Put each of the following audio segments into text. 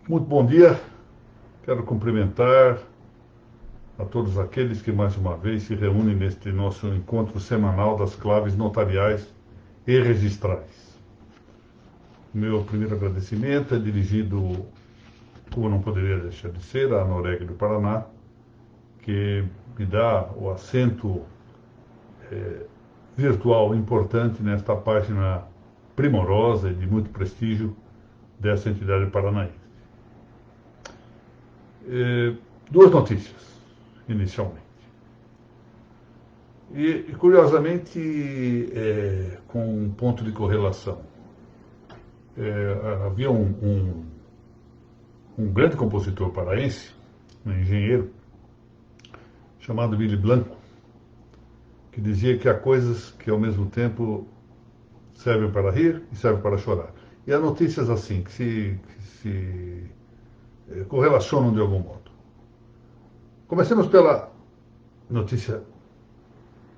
Muito bom dia. Quero cumprimentar a todos aqueles que mais uma vez se reúnem neste nosso encontro semanal das claves notariais e registrais. Meu primeiro agradecimento é dirigido, como não poderia deixar de ser, à Noreg do Paraná, que me dá o assento virtual importante nesta página primorosa e de muito prestígio dessa entidade paranaense. Duas notícias, inicialmente. Curiosamente, com um ponto de correlação. Havia um grande compositor paraense, um engenheiro, chamado Willy Blanco, que dizia que há coisas que ao mesmo tempo servem para rir e servem para chorar. E há notícias assim, que se correlacionam de algum modo. Comecemos pela notícia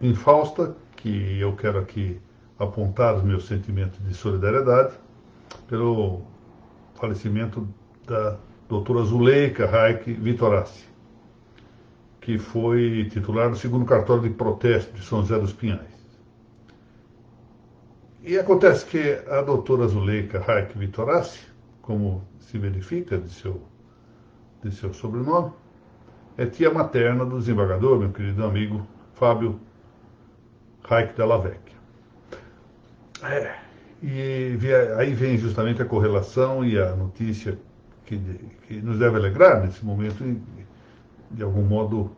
infausta, que eu quero aqui apontar os meus sentimentos de solidariedade pelo falecimento da doutora Zuleika Raik Vitorassi, que foi titular do segundo cartório de protesto de São José dos Pinhais. E acontece que a doutora Zuleika Raik Vitorassi, como se verifica de seu sobrenome, é tia materna do desembargador, meu querido amigo Fábio Raik Della Vecchia. Aí vem justamente a correlação e a notícia que nos deve alegrar nesse momento, de algum modo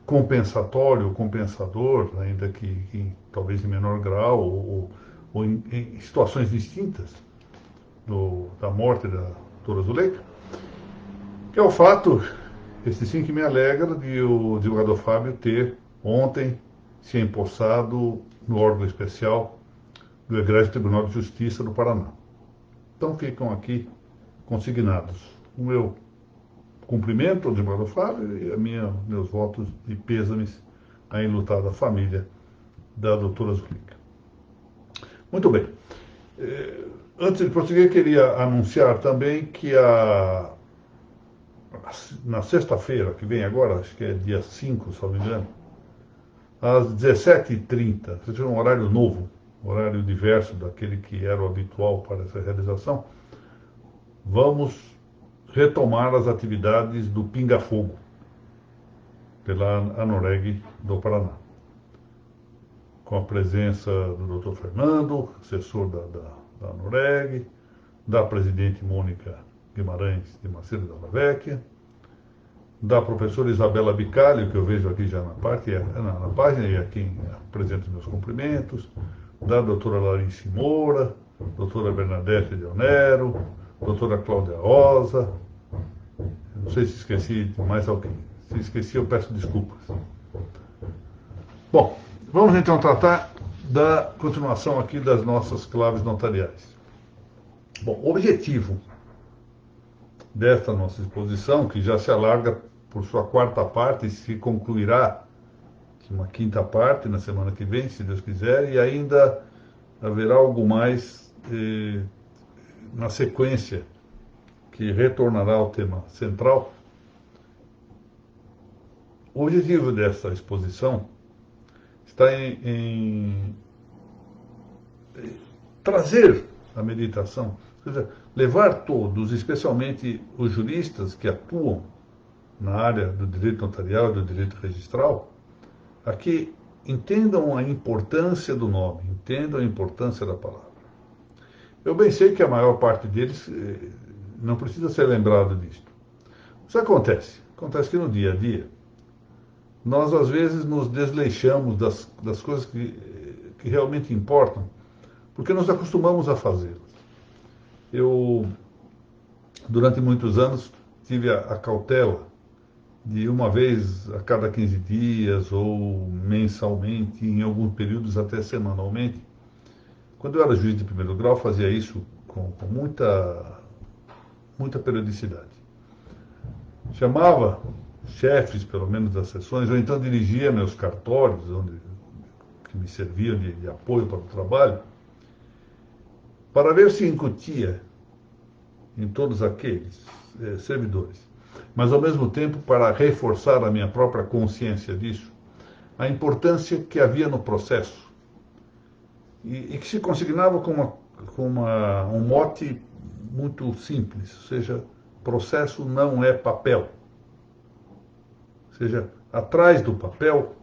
compensatório, compensador, ainda que talvez em menor grau, ou em situações distintas da morte da doutora Zuleika, que é o fato, esse sim que me alegra, de o desembargador Fábio ter ontem se empossado no órgão especial do Egrégio Tribunal de Justiça do Paraná. Então ficam aqui consignados o meu cumprimento ao desembargador Fábio e meus votos de pêsames à enlutada família da doutora Zuleika. Muito bem. Antes de prosseguir, queria anunciar também que na sexta-feira, que vem agora, acho que é dia 5, se não me engano, às 17h30, seja um horário novo, horário diverso daquele que era o habitual para essa realização, vamos retomar as atividades do Pinga Fogo, pela Anoreg do Paraná, com a presença do Dr. Fernando, assessor da Anoreg, da presidente Mônica Guimarães de Macedo Della Vecchia, da professora Isabela Bicalho, que eu vejo aqui já na página, e aqui apresento meus cumprimentos, da doutora Larice Moura, doutora Bernadette de Onero, doutora Cláudia Rosa. Não sei se esqueci de mais alguém. Se esqueci, eu peço desculpas. Bom, vamos então tratar da continuação aqui das nossas claves notariais. Bom, o objetivo desta nossa exposição, que já se alarga por sua quarta parte e se concluirá uma quinta parte na semana que vem, se Deus quiser, e ainda haverá algo mais na sequência, que retornará ao tema central. O objetivo dessa exposição está em trazer a meditação, ou seja, levar todos, especialmente os juristas que atuam na área do direito notarial e do direito registral, a que entendam a importância do nome, entendam a importância da palavra. Eu bem sei que a maior parte deles não precisa ser lembrado disto. Isso acontece. Acontece que no dia a dia, nós às vezes nos desleixamos das coisas que realmente importam, porque nos acostumamos a fazê-las. Eu, durante muitos anos, tive a cautela de uma vez a cada 15 dias, ou mensalmente, em alguns períodos até semanalmente. Quando eu era juiz de primeiro grau, fazia isso com muita periodicidade. Chamava chefes, pelo menos, das sessões, ou então dirigia meus cartórios, que me serviam de apoio para o trabalho, para ver se incutia em todos aqueles servidores, mas ao mesmo tempo para reforçar a minha própria consciência disso, a importância que havia no processo e que se consignava com um mote muito simples, ou seja, processo não é papel. Ou seja, atrás do papel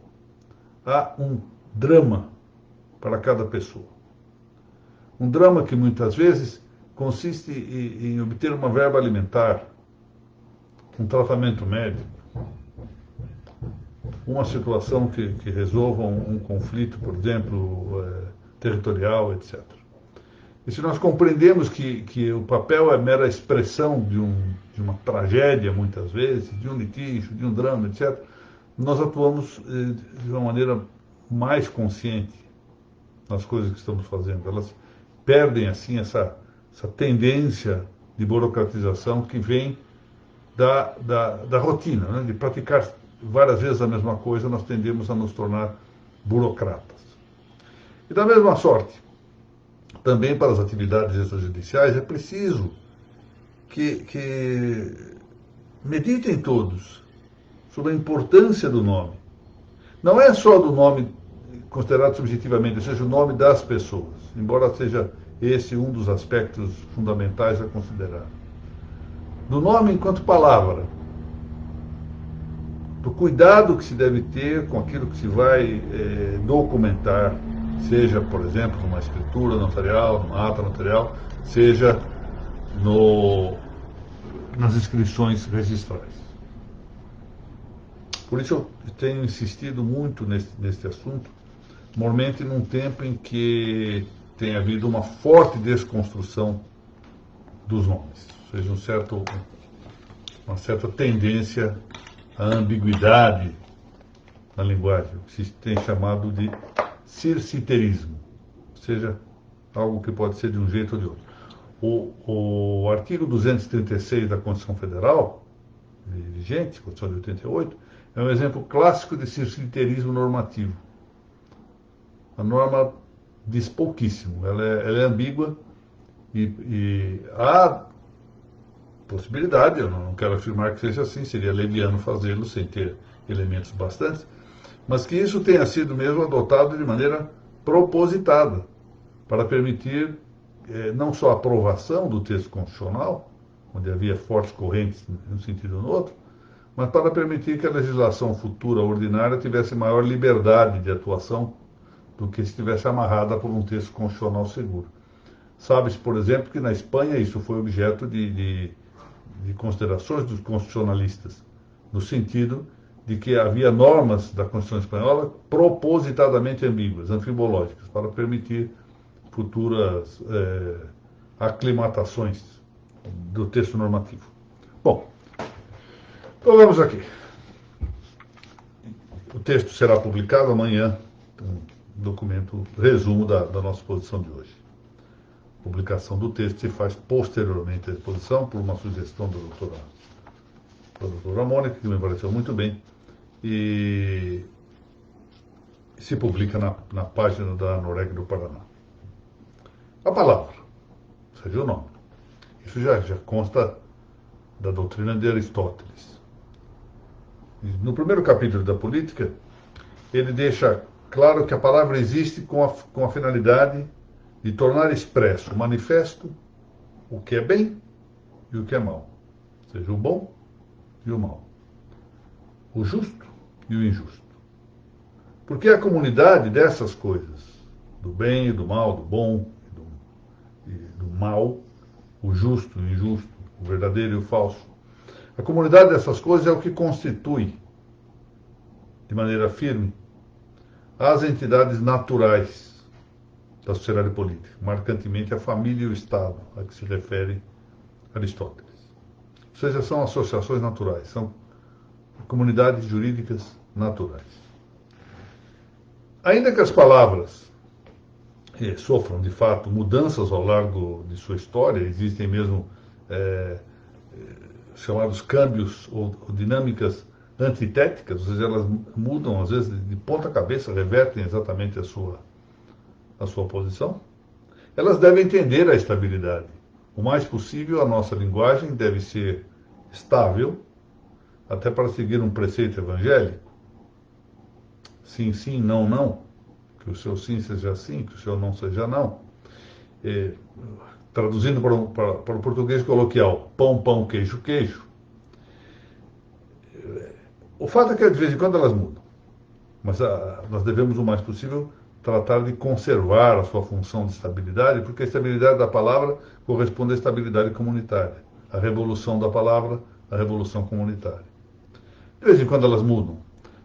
há um drama para cada pessoa. Um drama que muitas vezes consiste em obter uma verba alimentar, um tratamento médico, uma situação que resolva um conflito, por exemplo, territorial, etc. E se nós compreendemos que o papel é mera expressão de uma tragédia, muitas vezes, de um litígio, de um drama, etc., nós atuamos de uma maneira mais consciente nas coisas que estamos fazendo. Elas perdem, assim, essa tendência de burocratização que vem da rotina, né? De praticar várias vezes a mesma coisa, nós tendemos a nos tornar burocratas. E da mesma sorte, também para as atividades extrajudiciais, é preciso que meditem todos sobre a importância do nome. Não é só do nome considerado subjetivamente, ou seja, o nome das pessoas, embora seja esse um dos aspectos fundamentais a considerar. Do nome enquanto palavra, do cuidado que se deve ter com aquilo que se vai documentar, seja, por exemplo, numa escritura notarial, numa ata notarial, seja nas inscrições registrais. Por isso eu tenho insistido muito neste assunto, normalmente num tempo em que tem havido uma forte desconstrução dos nomes, ou seja, uma certa tendência à ambiguidade na linguagem, o que se tem chamado de circiterismo, ou seja, algo que pode ser de um jeito ou de outro. O artigo 236 da Constituição Federal, vigente, Constituição de 88, é um exemplo clássico de circiterismo normativo. A norma diz pouquíssimo, ela é ambígua e há possibilidade, eu não quero afirmar que seja assim, seria leviano fazê-lo sem ter elementos bastantes, mas que isso tenha sido mesmo adotado de maneira propositada, para permitir não só a aprovação do texto constitucional, onde havia fortes correntes num sentido ou no outro, mas para permitir que a legislação futura ordinária tivesse maior liberdade de atuação do que se estivesse amarrada por um texto constitucional seguro. Sabe-se, por exemplo, que na Espanha isso foi objeto de considerações dos constitucionalistas, no sentido de que havia normas da Constituição espanhola propositadamente ambíguas, anfibológicas, para permitir futuras aclimatações do texto normativo. Bom, então vamos aqui. O texto será publicado amanhã, um documento, resumo da nossa exposição de hoje. A publicação do texto se faz posteriormente à exposição, por uma sugestão da doutora Mônica, que me pareceu muito bem, e se publica na página da Noreg do Paraná. A palavra, ou seja, o nome. Isso já consta da doutrina de Aristóteles. No primeiro capítulo da Política, ele deixa claro que a palavra existe com a finalidade de tornar expresso, manifesto, o que é bem e o que é mal. Ou seja, o bom e o mal. O justo e o injusto. Porque é a comunidade dessas coisas, do bem e do mal, do bom e do mal, o justo e o injusto, o verdadeiro e o falso. A comunidade dessas coisas é o que constitui, de maneira firme, as entidades naturais da sociedade política, marcantemente a família e o Estado, a que se refere Aristóteles. Ou seja, são associações naturais, são comunidades jurídicas naturais. Ainda que as palavras sofram, de fato, mudanças ao largo de sua história, existem mesmo chamados câmbios ou dinâmicas antitéticas, ou seja, elas mudam, às vezes, de ponta cabeça, revertem exatamente a sua posição, elas devem tender à estabilidade. O mais possível, a nossa linguagem deve ser estável, até para seguir um preceito evangélico. Sim, sim, não, não. Que o seu sim seja sim, que o seu não seja não. Traduzindo para o português coloquial, pão, pão, queijo, queijo. O fato é que de vez em quando elas mudam, mas nós devemos o mais possível tratar de conservar a sua função de estabilidade, porque a estabilidade da palavra corresponde à estabilidade comunitária. A revolução da palavra, a revolução comunitária. De vez em quando elas mudam,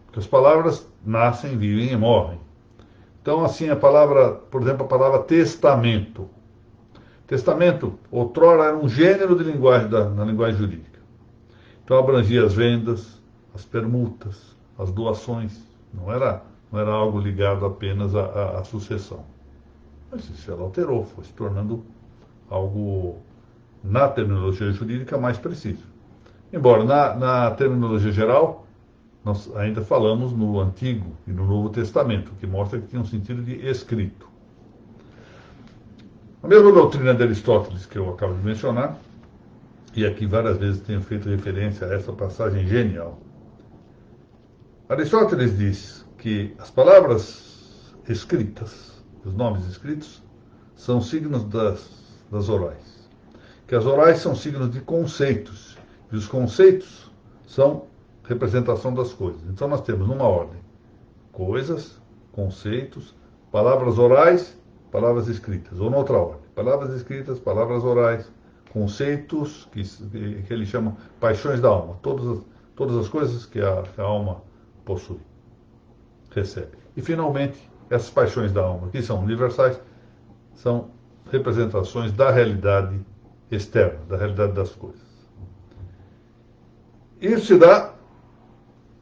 porque as palavras nascem, vivem e morrem. Então, assim, a palavra, por exemplo, a palavra testamento. Testamento, outrora, era um gênero de linguagem na linguagem jurídica. Então, abrangia as vendas, as permutas, as doações. Não era algo ligado apenas à sucessão. Mas isso ela alterou, foi se tornando algo, na terminologia jurídica, mais preciso. Embora, na terminologia geral, nós ainda falamos no Antigo e no Novo Testamento, que mostra que tinha um sentido de escrito. A mesma doutrina de Aristóteles que eu acabo de mencionar, e aqui várias vezes tenho feito referência a essa passagem genial. Aristóteles diz que as palavras escritas, os nomes escritos, são signos das orais. Que as orais são signos de conceitos, e os conceitos são representação das coisas. Então nós temos numa ordem coisas, conceitos, palavras orais, palavras escritas, ou noutra ordem, palavras escritas, palavras orais, conceitos que ele chama paixões da alma, todas as coisas que a alma possui, recebe. E finalmente, essas paixões da alma, que são universais, são representações da realidade externa, da realidade das coisas. Isso se dá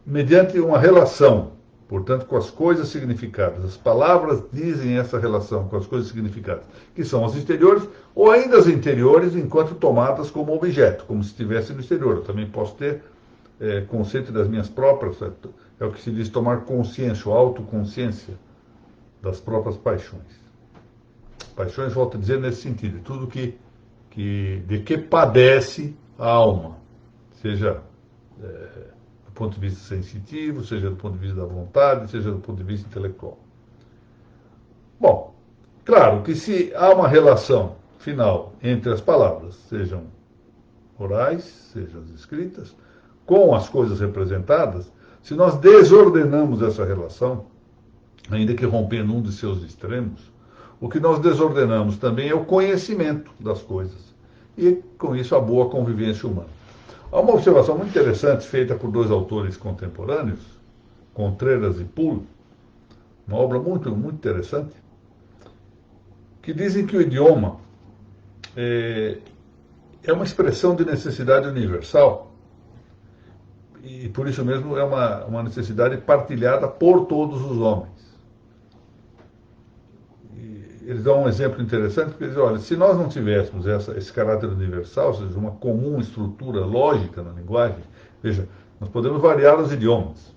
mediante uma relação, portanto, com as coisas significadas. As palavras dizem essa relação com as coisas significadas, que são as exteriores ou ainda as interiores, enquanto tomadas como objeto, como se estivesse no exterior. Eu também posso ter conceito das minhas próprias, é o que se diz tomar consciência, ou autoconsciência das próprias paixões. Paixões, volto a dizer, nesse sentido, tudo de que padece a alma, seja do ponto de vista sensitivo, seja do ponto de vista da vontade, seja do ponto de vista intelectual. Bom, claro que se há uma relação final entre as palavras, sejam orais, sejam as escritas, com as coisas representadas, se nós desordenamos essa relação, ainda que rompendo um de seus extremos, o que nós desordenamos também é o conhecimento das coisas. E, com isso, a boa convivência humana. Há uma observação muito interessante feita por dois autores contemporâneos, Contreras e Poole, uma obra muito, muito interessante, que dizem que o idioma é uma expressão de necessidade universal e, por isso mesmo, é uma necessidade partilhada por todos os homens. Eles dão um exemplo interessante, porque eles dizem, olha, se nós não tivéssemos esse caráter universal, ou seja, uma comum estrutura lógica na linguagem, veja, nós podemos variar os idiomas.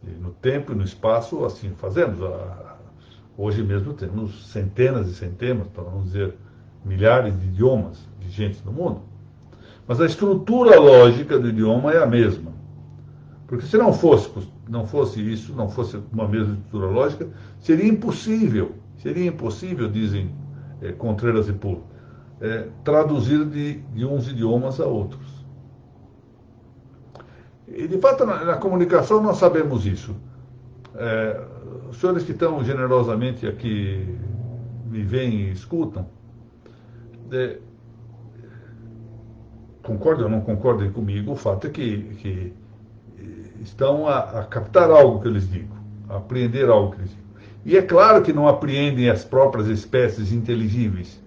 E no tempo e no espaço, assim fazemos. Hoje mesmo temos centenas e centenas, para não dizer milhares de idiomas vigentes no mundo. Mas a estrutura lógica do idioma é a mesma. Porque se não fosse isso, não fosse uma mesma estrutura lógica, seria impossível, dizem Contreras e Poole, traduzir de uns idiomas a outros. E, de fato, na comunicação nós sabemos isso. Os senhores que estão generosamente aqui me veem e escutam, concordem ou não concordem comigo, o fato é que estão a captar algo que eu lhes digo, a apreender algo que eu lhes digo. E é claro que não apreendem as próprias espécies inteligíveis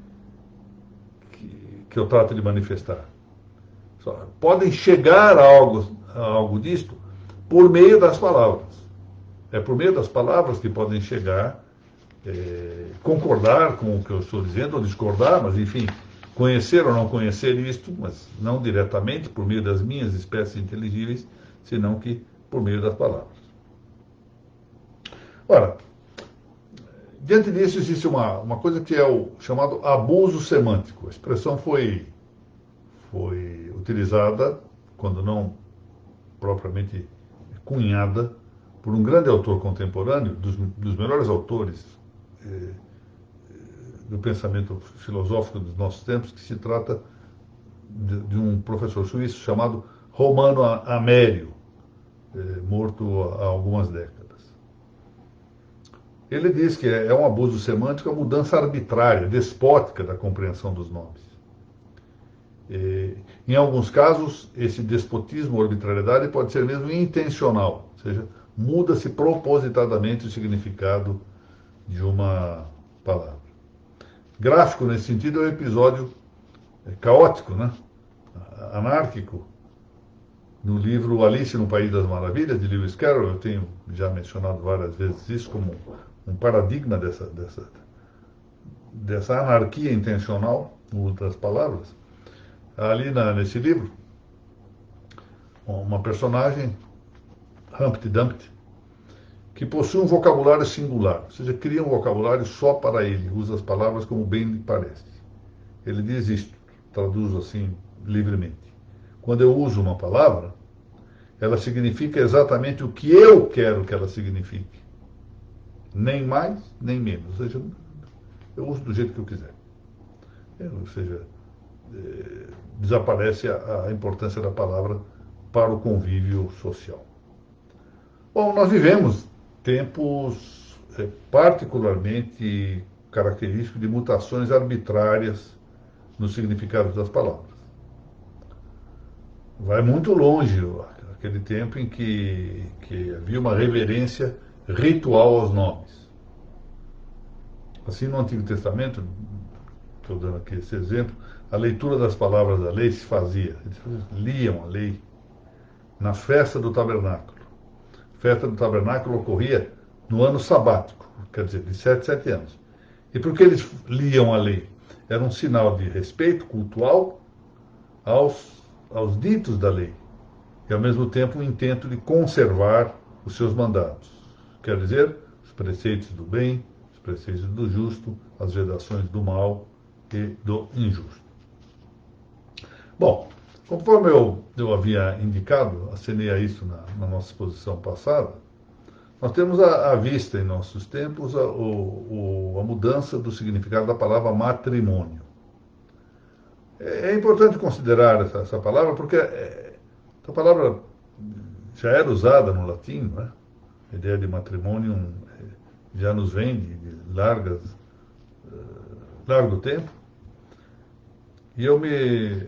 que eu trato de manifestar. Só podem chegar a algo disto por meio das palavras. É por meio das palavras que podem chegar, concordar com o que eu estou dizendo, ou discordar, mas enfim, conhecer ou não conhecer isto, mas não diretamente por meio das minhas espécies inteligíveis, senão que por meio das palavras. Ora, Diante disso, existe uma coisa que é o chamado abuso semântico. A expressão foi utilizada, quando não propriamente cunhada, por um grande autor contemporâneo, dos melhores autores do pensamento filosófico dos nossos tempos, que se trata de um professor suíço chamado Romano Amério, morto há algumas décadas. Ele diz que é um abuso semântico a mudança arbitrária, despótica da compreensão dos nomes. Em alguns casos, esse despotismo ou arbitrariedade pode ser mesmo intencional, ou seja, muda-se propositadamente o significado de uma palavra. Gráfico, nesse sentido, é um episódio caótico, né? Anárquico. No livro Alice no País das Maravilhas, de Lewis Carroll, eu tenho já mencionado várias vezes isso como um paradigma dessa anarquia intencional, no uso das palavras. Ali nesse livro, uma personagem, Humpty Dumpty, que possui um vocabulário singular, ou seja, cria um vocabulário só para ele, usa as palavras como bem lhe parece. Ele diz isto, traduzo assim livremente. Quando eu uso uma palavra, ela significa exatamente o que eu quero que ela signifique. Nem mais, nem menos. Ou seja, eu uso do jeito que eu quiser. Ou seja, desaparece a importância da palavra para o convívio social. Bom, nós vivemos tempos particularmente característicos de mutações arbitrárias no significado das palavras. Vai muito longe aquele tempo em que havia uma reverência ritual aos nomes. Assim, no Antigo Testamento, estou dando aqui esse exemplo, a leitura das palavras da lei se fazia, eles liam a lei na festa do tabernáculo. A festa do tabernáculo ocorria no ano sabático, quer dizer, de 7 anos. E por que eles liam a lei? Era um sinal de respeito cultural aos ditos da lei, e ao mesmo tempo um intento de conservar os seus mandatos. Quer dizer, os preceitos do bem, os preceitos do justo, as vedações do mal e do injusto. Bom, conforme eu havia indicado, assinei a isso na nossa exposição passada, nós temos à vista em nossos tempos a mudança do significado da palavra matrimônio. É importante considerar essa palavra porque essa palavra já era usada no latim, né? A ideia de matrimônio já nos vem de largo tempo. E eu me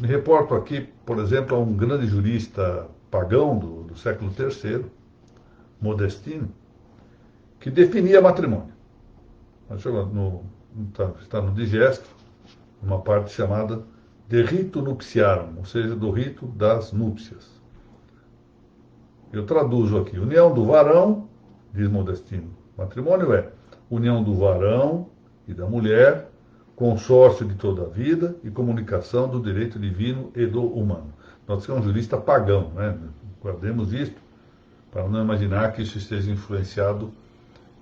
reporto aqui, por exemplo, a um grande jurista pagão do século III, Modestino, que definia matrimônio. Está no Digesto, uma parte chamada de rito nupciarum, ou seja, do rito das núpcias. Eu traduzo aqui: união do varão, diz Modestino, matrimônio é união do varão e da mulher, consórcio de toda a vida e comunicação do direito divino e do humano. Nós temos um jurista pagão, né? Guardemos isto para não imaginar que isso esteja influenciado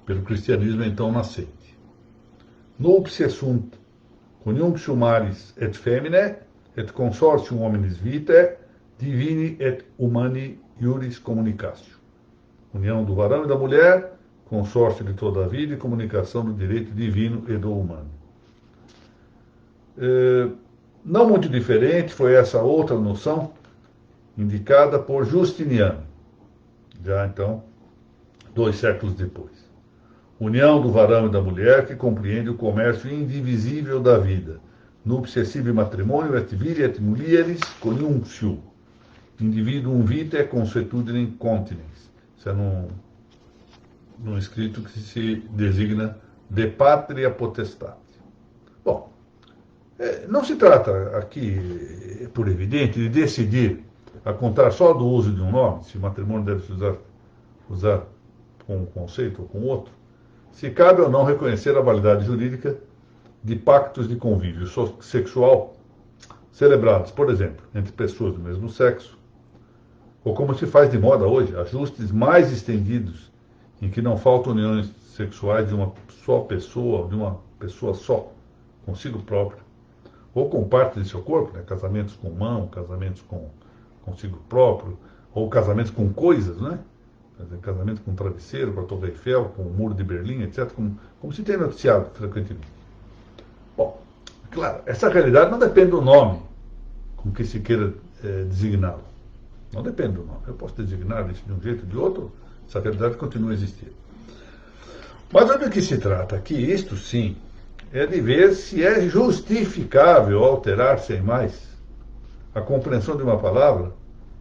pelo cristianismo então nascente. Nuptia sunt conjunctio maris et feminae et consortium hominis vitae divini et humani iuris communicatio. União do varão e da mulher, consórcio de toda a vida e comunicação do direito divino e do humano. Não muito diferente foi essa outra noção indicada por Justiniano, já então 2 séculos depois. União do varão e da mulher que compreende o comércio indivisível da vida. Nuptia sibi matrimônio et viri et mulieris conjunctio. Individuum vitae consuetudinem continens. Isso é num escrito que se designa de pátria potestate. Bom, não se trata aqui, por evidente, de decidir, a contar só do uso de um nome, se o matrimônio deve se usar com um conceito ou com outro, se cabe ou não reconhecer a validade jurídica de pactos de convívio sexual celebrados, por exemplo, entre pessoas do mesmo sexo, ou como se faz de moda hoje, ajustes mais estendidos em que não faltam uniões sexuais de uma só pessoa, de uma pessoa só, consigo próprio, ou com parte de seu corpo, né? Casamentos com mão, casamentos com consigo próprio, ou casamentos com coisas, né? Casamento com travesseiro, com a Torre Eiffel, com o Muro de Berlim, etc., como se tem noticiado frequentemente. Bom, claro, essa realidade não depende do nome com que se queira designá-lo. Não depende do nome. Eu posso designar isso de um jeito ou de outro, essa realidade continua a existir. Mas do que se trata aqui, isto sim, é de ver se é justificável alterar sem mais a compreensão de uma palavra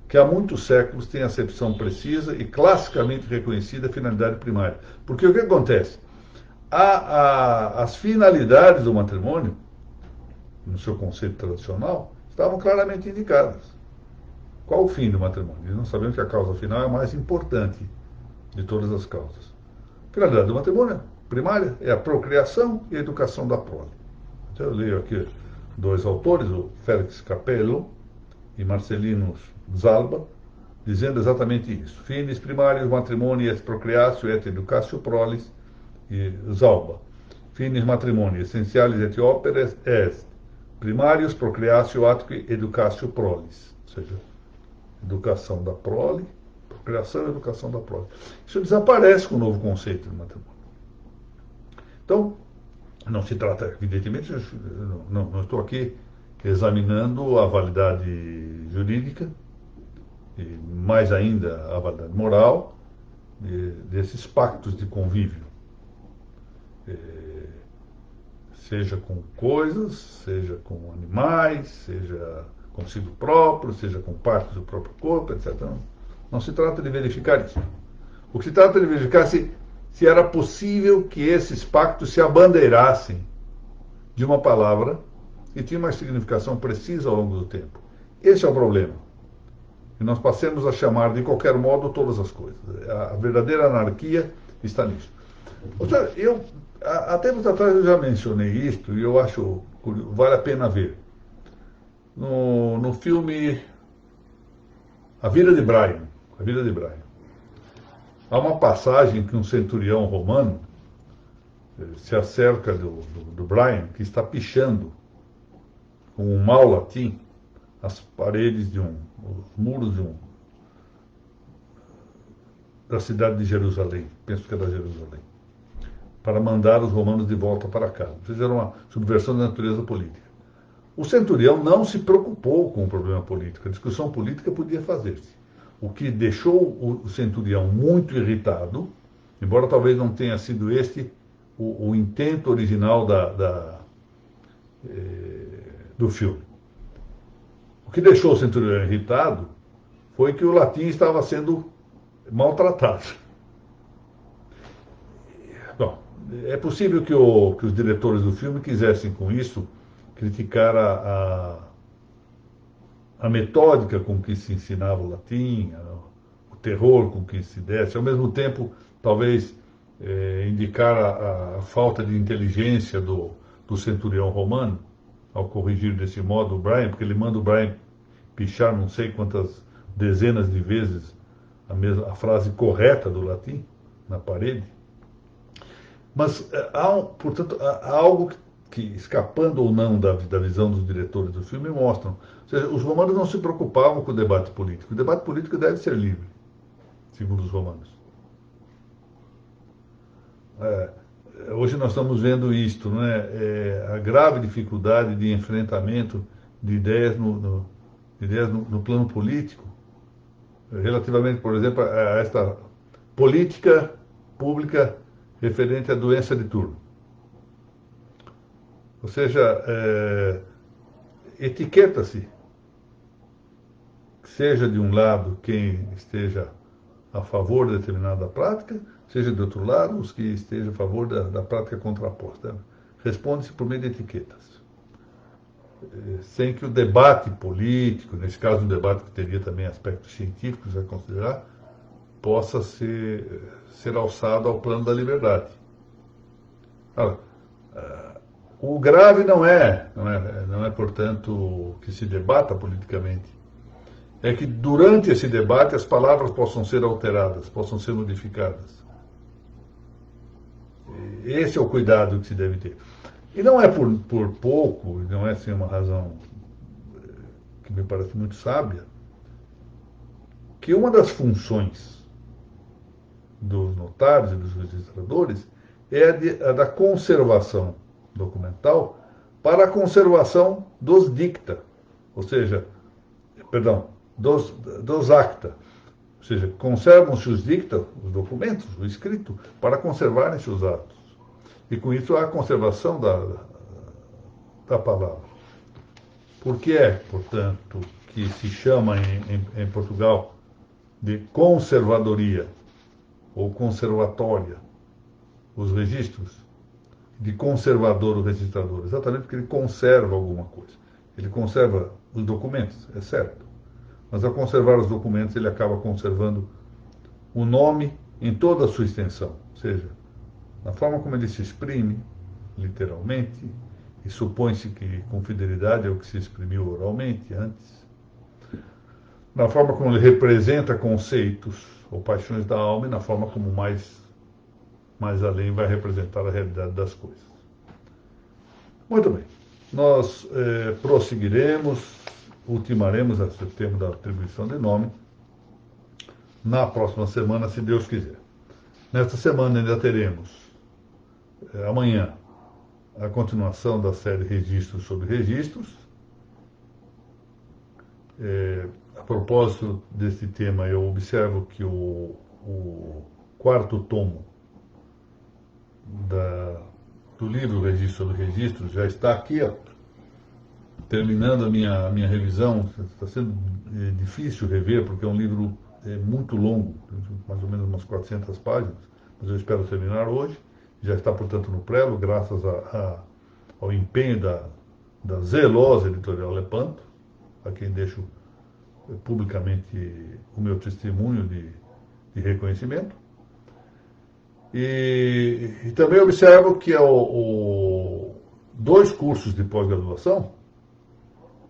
que há muitos séculos tem acepção precisa e classicamente reconhecida finalidade primária. Porque o que acontece? As finalidades do matrimônio, no seu conceito tradicional, estavam claramente indicadas. Qual o fim do matrimônio? E nós sabemos que a causa final é a mais importante de todas as causas. A finalidade do matrimônio primária é a procriação e a educação da prole. Então eu leio aqui dois autores, o Félix Capello e Marcelino Zalba, dizendo exatamente isso. Finis primarius matrimoni et procreatio et educatio prolis, e Zalba. Finis matrimoni essentialis et operes est primarius procreatio atque educatio prolis. Ou seja, educação da prole, procriação e educação da prole. Isso desaparece com o novo conceito de matrimônio. Então, não se trata, evidentemente, não estou aqui examinando a validade jurídica, e mais ainda a validade moral, desses pactos de convívio. Seja com coisas, seja com animais, seja consigo próprio, seja com partes do próprio corpo, etc. Não se trata de verificar isso. O que se trata de verificar se era possível que esses pactos se abandeirassem de uma palavra que tinha uma significação precisa ao longo do tempo. Esse é o problema. E nós passemos a chamar de qualquer modo todas as coisas. A verdadeira anarquia está nisso. Eu, há tempos atrás eu já mencionei isto e eu acho curioso, vale a pena ver. No filme A Vida de Brian, há uma passagem que um centurião romano se acerca do Brian, que está pichando com um mau latim as paredes os muros da cidade de Jerusalém, penso que era Jerusalém, para mandar os romanos de volta para casa. Fizeram uma subversão da natureza política. O centurião não se preocupou com o problema político, a discussão política podia fazer-se. O que deixou o centurião muito irritado, embora talvez não tenha sido este o intento original do filme. O que deixou o centurião irritado foi que o latim estava sendo maltratado. Bom, é possível que os diretores do filme quisessem com isso criticar a metódica com que se ensinava o latim, o terror com que se desse, ao mesmo tempo, talvez indicar a falta de inteligência do centurião romano, ao corrigir desse modo o Brian, porque ele manda o Brian pichar não sei quantas dezenas de vezes a frase correta do latim na parede. Mas, portanto, há algo que, escapando ou não da visão dos diretores do filme, mostram. Ou seja, os romanos não se preocupavam com o debate político. O debate político deve ser livre, segundo os romanos. Hoje nós estamos vendo isto, não é? A grave dificuldade de enfrentamento de ideias no plano político, relativamente, por exemplo, a esta política pública referente à doença de Turno. Ou seja, etiqueta-se, seja de um lado quem esteja a favor de determinada prática, seja de outro lado os que estejam a favor da prática contraposta. Responde-se por meio de etiquetas. Sem que o debate político, nesse caso um debate que teria também aspectos científicos a considerar, possa ser alçado ao plano da liberdade. O grave não é, portanto, que se debata politicamente. É que durante esse debate as palavras possam ser alteradas, possam ser modificadas. Esse é o cuidado que se deve ter. E não é por pouco, não é assim uma razão que me parece muito sábia, que uma das funções dos notários e dos registradores é a da conservação documental para a conservação dos dicta, ou seja, perdão, dos acta. Ou seja, conservam-se os dicta, os documentos, o escrito, para conservarem-se os atos. E com isso há a conservação da palavra. Por que é, portanto, que se chama em Portugal de conservadoria ou conservatória os registros, de conservador o registrador? Exatamente porque ele conserva alguma coisa. Ele conserva os documentos, é certo. Mas ao conservar os documentos, ele acaba conservando o nome em toda a sua extensão, ou seja, na forma como ele se exprime, literalmente, e supõe-se que com fidelidade é o que se exprimiu oralmente antes, na forma como ele representa conceitos ou paixões da alma e na forma como mais além vai representar a realidade das coisas. Muito bem, nós prosseguiremos, ultimaremos esse tema da atribuição de nome na próxima semana, se Deus quiser. Nesta semana ainda teremos, amanhã, a continuação da série Registros sobre Registros. A propósito desse tema, eu observo que o quarto tomo do livro Registro sobre Registros já está aqui, ó, terminando a minha revisão. Está sendo difícil rever, porque é um livro muito longo, mais ou menos umas 400 páginas, mas eu espero terminar hoje. Já está, portanto, no prelo, graças ao empenho da zelosa editorial Lepanto, a quem deixo publicamente o meu testemunho de reconhecimento. E também observo que dois cursos de pós-graduação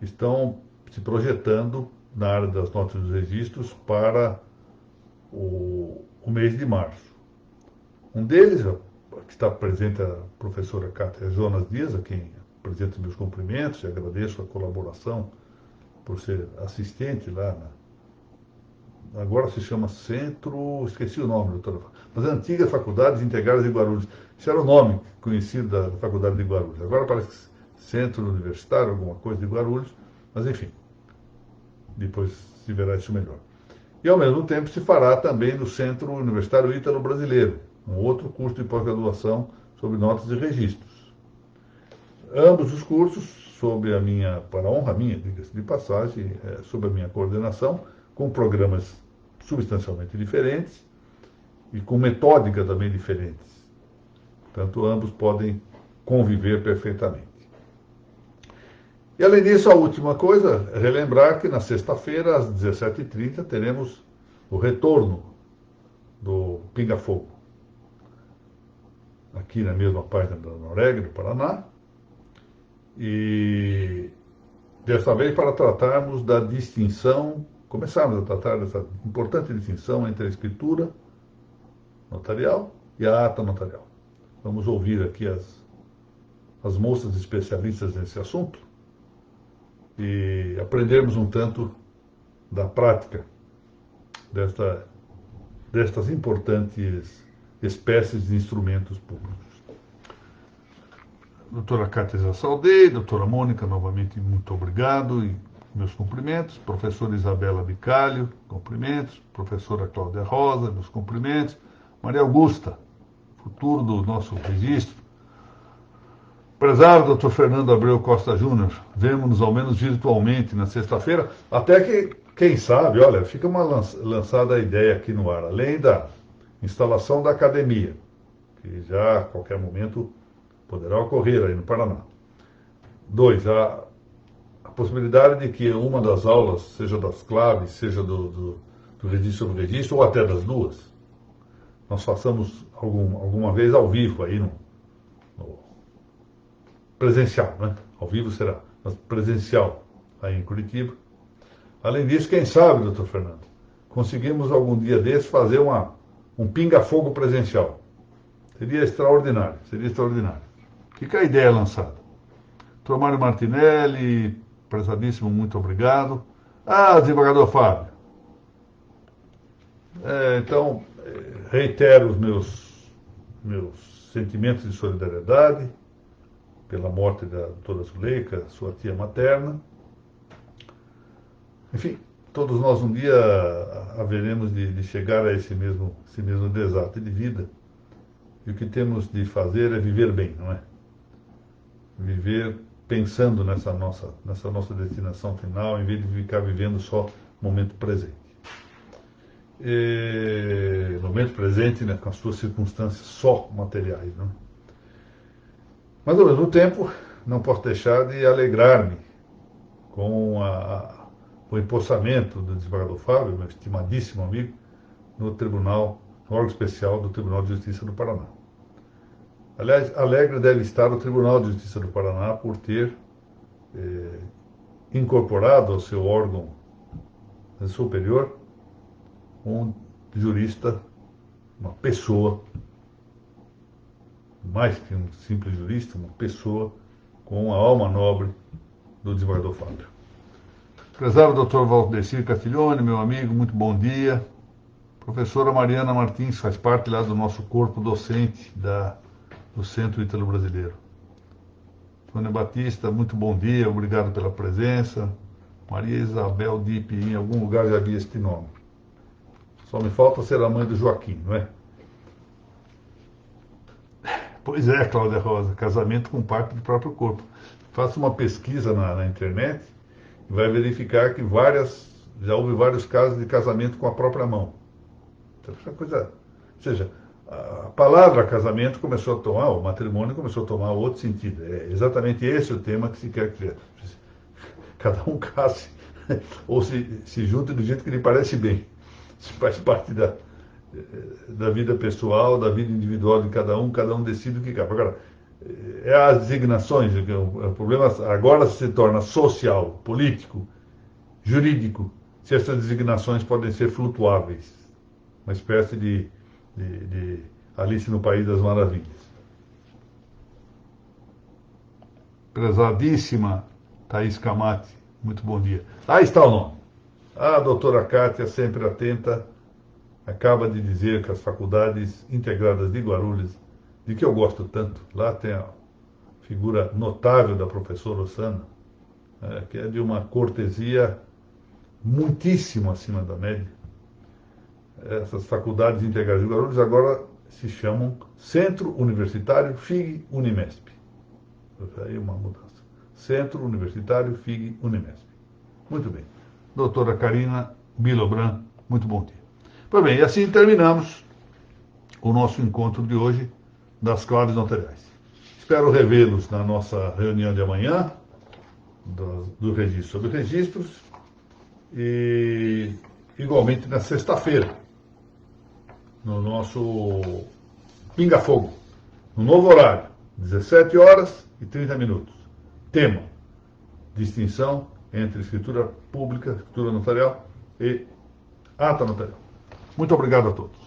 estão se projetando na área das notas dos registros para o mês de março. Um deles, que está presente a professora Cátia Jonas Dias, a quem apresento meus cumprimentos e agradeço a colaboração por ser assistente lá agora se chama Centro, esqueci o nome, doutora, mas Antiga Faculdades Integradas de Guarulhos. Esse era o nome conhecido da Faculdade de Guarulhos. Agora parece Centro Universitário, alguma coisa de Guarulhos, mas enfim, depois se verá isso melhor. E ao mesmo tempo se fará também no Centro Universitário Ítalo-Brasileiro, um outro curso de pós-graduação sobre notas e registros. Ambos os cursos, sob a minha, para a honra minha, diga-se de passagem, sob a minha coordenação, com programas substancialmente diferentes e com metódica também diferentes. Portanto, ambos podem conviver perfeitamente. E, além disso, a última coisa é relembrar que na sexta-feira, às 17h30, teremos o retorno do Pinga Fogo, aqui na mesma página da Noreg, do Paraná, e desta vez para tratarmos da distinção, começarmos a tratar dessa importante distinção entre a escritura notarial e a ata notarial. Vamos ouvir aqui as moças especialistas nesse assunto e aprendermos um tanto da prática destas importantes espécies de instrumentos públicos. Doutora Cátia Saldei, doutora Mônica, novamente muito obrigado e meus cumprimentos. Professora Isabela Bicalho, cumprimentos. Professora Cláudia Rosa, meus cumprimentos. Maria Augusta, futuro do nosso registro. Prezado doutor Fernando Abreu Costa Júnior, vemo-nos ao menos virtualmente na sexta-feira, até que, quem sabe, olha, fica lançada a ideia aqui no ar, além da instalação da academia, que já a qualquer momento poderá ocorrer aí no Paraná. 2, a possibilidade de que uma das aulas, seja das claves, seja do registro sobre registro, ou até das duas, nós façamos alguma vez ao vivo aí no presencial, né? Ao vivo será, mas presencial aí em Curitiba. Além disso, quem sabe, doutor Fernando, conseguimos algum dia desses fazer um pinga-fogo presencial. Seria extraordinário, seria extraordinário. Fica a ideia lançada. Dr. Mário Martinelli, prezadíssimo, muito obrigado. Ah, desembargador Fábio. Então, reitero os meus sentimentos de solidariedade pela morte da doutora Zuleika, sua tia materna. Enfim, todos nós um dia haveremos de chegar a esse mesmo desastre de vida. E o que temos de fazer é viver bem, não é? Viver pensando nessa nossa destinação final, em vez de ficar vivendo só o momento presente. Momento presente, né, com as suas circunstâncias só materiais, não é? Mas, ao mesmo tempo, não posso deixar de alegrar-me com o empossamento do desembargador Fábio, meu estimadíssimo amigo, no órgão especial do Tribunal de Justiça do Paraná. Aliás, alegre deve estar o Tribunal de Justiça do Paraná por ter incorporado ao seu órgão superior um jurista, uma pessoa, mais que um simples jurista, uma pessoa com a alma nobre do desembargador Fábio. Prezado doutor Valdecir Castiglione, meu amigo, muito bom dia. Professora Mariana Martins faz parte lá do nosso corpo docente do Centro Ítalo-Brasileiro. Sônia Batista, muito bom dia, obrigado pela presença. Maria Isabel Dipp, em algum lugar já vi este nome. Só me falta ser a mãe do Joaquim, não é? Pois é, Cláudia Rosa, casamento com parte do próprio corpo. Faça uma pesquisa na internet e vai verificar que já houve vários casos de casamento com a própria mão. Essa coisa, ou seja, a palavra casamento o matrimônio começou a tomar outro sentido. É exatamente esse o tema que se quer criar. Cada um case ou se junte do jeito que lhe parece bem. Isso faz parte da vida pessoal, da vida individual de cada um decide o que cabe. Agora, as designações, o problema agora se torna social, político, jurídico, se essas designações podem ser flutuáveis. Uma espécie de Alice no País das Maravilhas. Prezadíssima Thaís Camati, muito bom dia. Lá está o nome. A doutora Kátia, sempre atenta, acaba de dizer que as faculdades integradas de Guarulhos, de que eu gosto tanto, lá tem a figura notável da professora Osana, que é de uma cortesia muitíssimo acima da média. Essas faculdades integradas de Guarulhos agora se chamam Centro Universitário FIG-Unimesp. Aí uma mudança. Centro Universitário FIG-Unimesp. Muito bem. Doutora Karina Bilobran, muito bom dia. Pois bem, e assim terminamos o nosso encontro de hoje das claves notariais. Espero revê-los na nossa reunião de amanhã, do registro sobre registros, e igualmente na sexta-feira, no nosso Pinga Fogo, no novo horário, 17 horas e 30 minutos. Tema: distinção entre escritura pública, escritura notarial e ata notarial. Muito obrigado a todos.